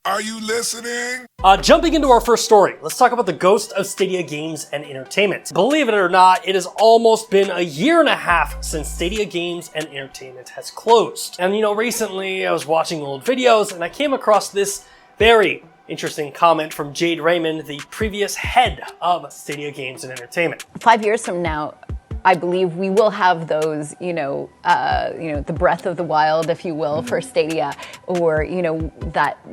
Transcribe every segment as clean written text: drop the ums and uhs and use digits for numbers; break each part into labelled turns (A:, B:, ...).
A: Are you listening?
B: Jumping into our first story, let's talk about the ghost of Stadia Games and Entertainment. Believe it or not, it has almost been a year and a half since Stadia Games and Entertainment has closed. And recently I was watching old videos and I came across this very interesting comment from Jade Raymond, the previous head of Stadia Games and Entertainment.
C: 5 years from now, I believe we will have those, the breath of the wild, if you will, for Stadia, or,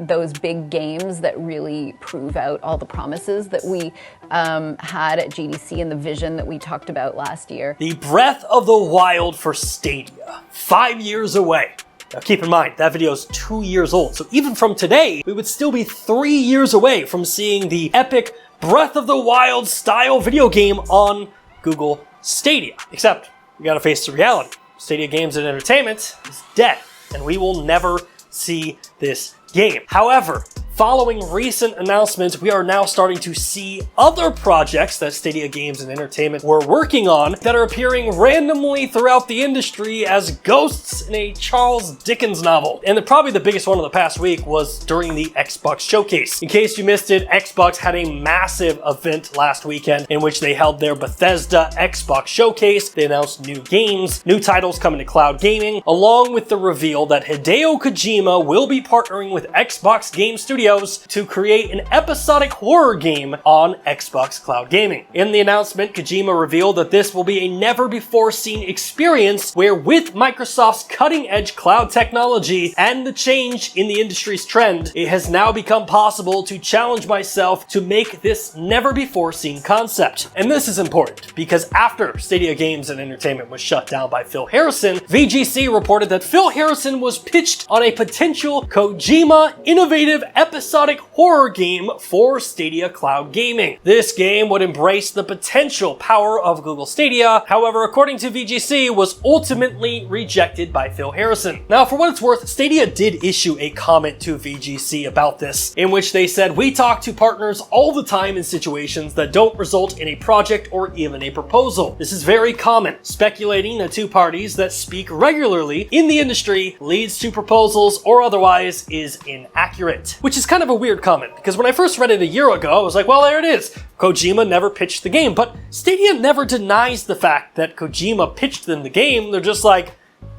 C: those big games that really prove out all the promises that we had at GDC and the vision that we talked about last year.
B: The breath of the wild for Stadia, 5 years away. Now keep in mind, that video is 2 years old, so even from today, we would still be 3 years away from seeing the epic Breath of the Wild style video game on Google Stadia. Except, we gotta face the reality. Stadia Games and Entertainment is dead, and we will never see this game. However, following recent announcements, we are now starting to see other projects that Stadia Games and Entertainment were working on that are appearing randomly throughout the industry as ghosts in a Charles Dickens novel. And probably the biggest one of the past week was during the Xbox Showcase. In case you missed it, Xbox had a massive event last weekend in which they held their Bethesda Xbox Showcase. They announced new games, new titles coming to cloud gaming, along with the reveal that Hideo Kojima will be partnering with Xbox Game Studios to create an episodic horror game on Xbox Cloud Gaming. In the announcement, Kojima revealed that this will be a never-before-seen experience where, with Microsoft's cutting-edge cloud technology and the change in the industry's trend, it has now become possible to challenge myself to make this never-before-seen concept. And this is important because after Stadia Games and Entertainment was shut down by Phil Harrison, VGC reported that Phil Harrison was pitched on a potential Kojima innovative episodic horror game for Stadia Cloud Gaming. This game would embrace the potential power of Google Stadia, however, according to VGC, was ultimately rejected by Phil Harrison. Now, for what it's worth, Stadia did issue a comment to VGC about this, in which they said, "We talk to partners all the time in situations that don't result in a project or even a proposal. This is very common. Speculating that two parties that speak regularly in the industry leads to proposals or otherwise is inaccurate." Which is kind of a weird comment, because when I first read it a year ago, I was like, well, there it is. Kojima never pitched the game, but Stadia never denies the fact that Kojima pitched them the game. They're just like,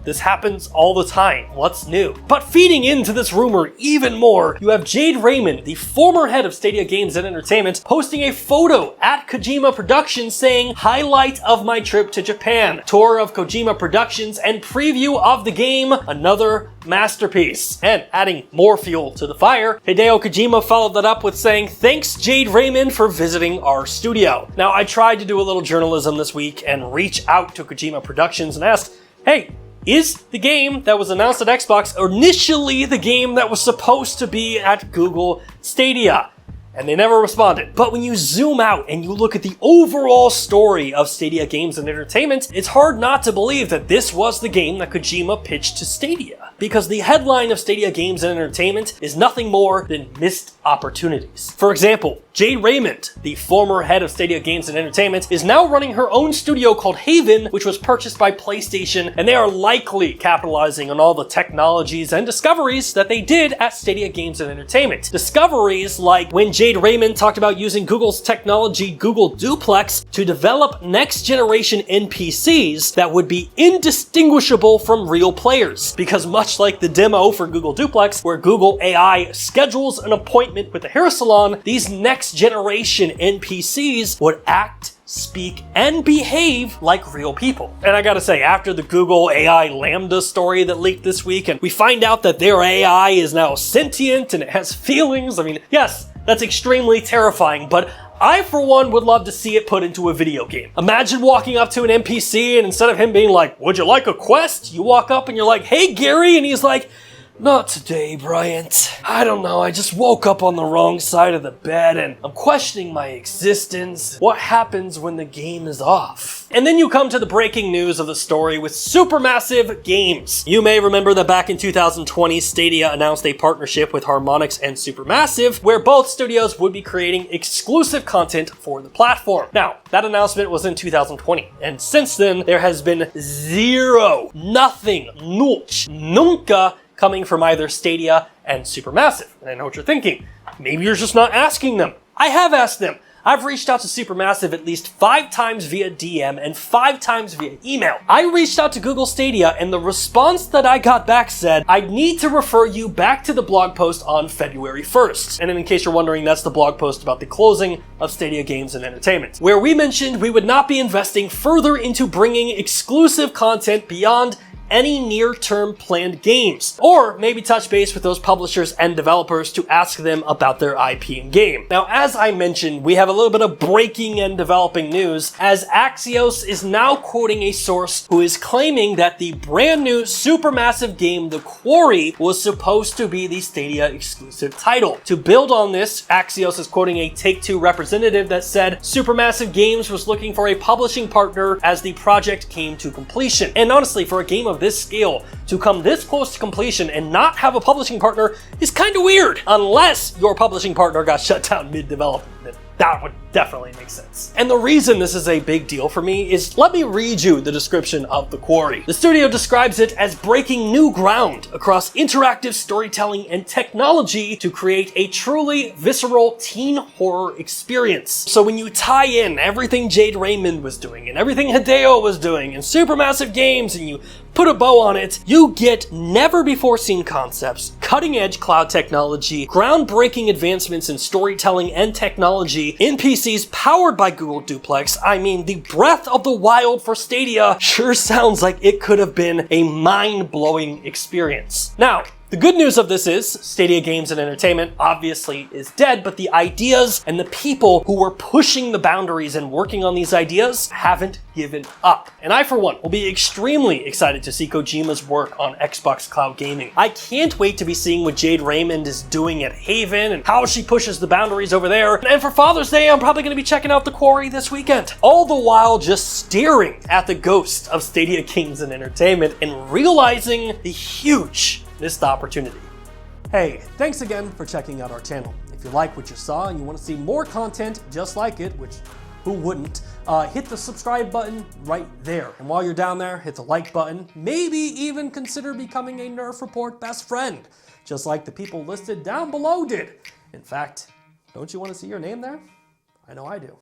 B: this happens all the time. What's new? But feeding into this rumor even more, you have Jade Raymond, the former head of Stadia Games and Entertainment, posting a photo at Kojima Productions saying, "Highlight of my trip to Japan, tour of Kojima Productions and preview of the game, another masterpiece." And adding more fuel to the fire, Hideo Kojima followed that up with saying, "Thanks Jade Raymond for visiting our studio." Now, I tried to do a little journalism this week and reach out to Kojima Productions and asked, hey, is the game that was announced at Xbox initially the game that was supposed to be at Google Stadia? And they never responded. But when you zoom out and you look at the overall story of Stadia Games and Entertainment, it's hard not to believe that this was the game that Kojima pitched to Stadia. Because the headline of Stadia Games and Entertainment is nothing more than missed opportunities. For example, Jade Raymond, the former head of Stadia Games and Entertainment, is now running her own studio called Haven, which was purchased by PlayStation, and they are likely capitalizing on all the technologies and discoveries that they did at Stadia Games and Entertainment. Discoveries like when Jade Raymond talked about using Google's technology, Google Duplex, to develop next-generation NPCs that would be indistinguishable from real players. Because much like the demo for Google Duplex, where Google AI schedules an appointment with the hair salon, these next-generation NPCs would act, speak, and behave like real people. And I gotta say, after the Google AI Lambda story that leaked this week, and we find out that their AI is now sentient and it has feelings, I mean, yes, that's extremely terrifying, but I, for one, would love to see it put into a video game. Imagine walking up to an NPC and instead of him being like, "Would you like a quest?" you walk up and you're like, "Hey, Gary," and he's like, "Not today, Bryant. I don't know, I just woke up on the wrong side of the bed and I'm questioning my existence. What happens when the game is off?" And then you come to the breaking news of the story with Supermassive Games. You may remember that back in 2020, Stadia announced a partnership with Harmonix and Supermassive, where both studios would be creating exclusive content for the platform. Now, that announcement was in 2020, and since then, there has been zero, nothing, null, nunca, coming from either Stadia and Supermassive. And I know what you're thinking. Maybe you're just not asking them. I have asked them. I've reached out to Supermassive at least 5 times via DM and 5 times via email. I reached out to Google Stadia, and the response that I got back said, I need to refer you back to the blog post on February 1st. And in case you're wondering, that's the blog post about the closing of Stadia Games and Entertainment, where we mentioned we would not be investing further into bringing exclusive content beyond any near-term planned games, or maybe touch base with those publishers and developers to ask them about their IP and game. Now, as I mentioned, we have a little bit of breaking and developing news, as Axios is now quoting a source who is claiming that the brand new Supermassive game, the Quarry, was supposed to be the Stadia exclusive title. To build on this, Axios is quoting a Take-Two representative that said Supermassive Games was looking for a publishing partner as the project came to completion. And honestly, for a game of this scale to come this close to completion and not have a publishing partner is kind of weird, unless your publishing partner got shut down mid-development. That would definitely make sense. And the reason this is a big deal for me is, let me read you the description of the Quarry. The studio describes it as breaking new ground across interactive storytelling and technology to create a truly visceral teen horror experience. So when you tie in everything Jade Raymond was doing and everything Hideo was doing and Supermassive Games and you put a bow on it, you get never before seen concepts, cutting edge cloud technology, groundbreaking advancements in storytelling and technology, NPCs powered by Google Duplex. I mean, the breath of the wild for Stadia sure sounds like it could have been a mind-blowing experience. Now, the good news of this is Stadia Games and Entertainment obviously is dead, but the ideas and the people who were pushing the boundaries and working on these ideas haven't given up. And I, for one, will be extremely excited to see Kojima's work on Xbox Cloud Gaming. I can't wait to be seeing what Jade Raymond is doing at Haven and how she pushes the boundaries over there. And for Father's Day, I'm probably going to be checking out the Quarry this weekend. All the while just staring at the ghost of Stadia Games and Entertainment and realizing the huge missed opportunity. Hey, thanks again for checking out our channel. If you like what you saw and you want to see more content just like it, which who wouldn't, hit the subscribe button right there. And while you're down there, hit the like button. Maybe even consider becoming a Nerf Report best friend, just like the people listed down below did. In fact, don't you want to see your name there? I know I do.